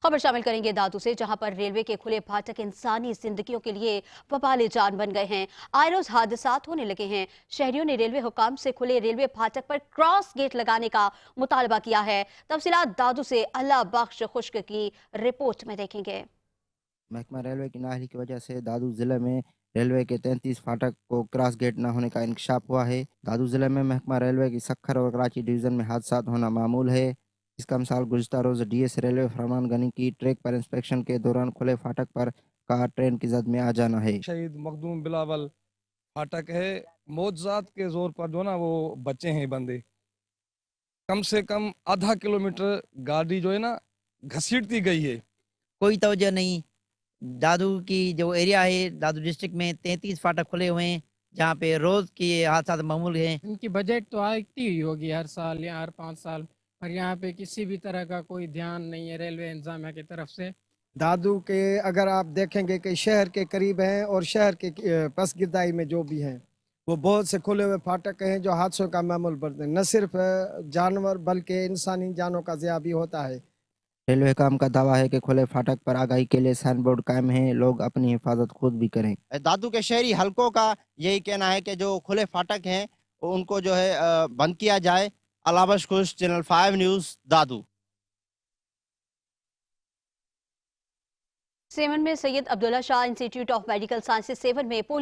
खबर शामिल करेंगे दादू से, जहां पर रेलवे के खुले फाटक इंसानी जिंदगियों के लिए वबाले जान बन गए हैं। आए रोज हादसात होने लगे हैं। शहरियों ने रेलवे हुकाम से खुले रेलवे फाटक पर क्रॉस गेट लगाने का मुतालबा किया है। तफसीलात दादू से अल्लाह बख्श खुश्क की रिपोर्ट में देखेंगे। महकमा रेलवे की नाअहली की वजह से दादू ज़िले में रेलवे के 33 फाटक को क्रॉस गेट न होने का इंकशाफ हुआ है। दादू ज़िले में महकमा रेलवे की सखर और कराची डिवीज़न में हादसात होना मामूल है। इसका मिसाल गुज़श्ता रोज़ डीएस रेलवे फरमान गनी की ट्रैक पर इंस्पेक्शन के दौरान खुले फाटक पर कार ट्रेन की जद में आ जाना है। शहीद मखदूम बिलावल फाटक है, मौजूद के जोर पर जो ना वो बच्चे हैं बंदे, कम से कम आधा किलोमीटर गाड़ी जो है ना घसीटती गई है। कोई तवज्जो नहीं। दादू की जो एरिया है, दादू डिस्ट्रिक्ट में 33 फाटक खुले हुए हैं, जहाँ पे रोज़ की हादसा मामूल हैं। इनकी बजट तो आती ही होगी हर साल या हर 5 साल, पर यहाँ पे किसी भी तरह का कोई ध्यान नहीं है रेलवे इंतजामिया की तरफ से। दादू के अगर आप देखेंगे कि शहर के करीब हैं और शहर के पस गिरदाई में जो भी हैं, वो बहुत से खुले हुए फाटक हैं जो हादसों का मामूल बनते हैं। न सिर्फ जानवर बल्कि इंसानी जानों का ज़िया भी होता है। रेलवे हुकाम का दावा है कि खुले फाटक पर आगाही के लिए साइन बोर्ड कायम है, लोग अपनी हिफाजत खुद भी करें। दादू के शहरी हलकों का यही कहना है कि जो खुले फाटक हैं उनको जो है बंद किया जाए। अलाबश खुश, चैनल 5 न्यूज़, दादू। सेवन में Syed Abdullah Shah institute of medical sciences seven में पोलियो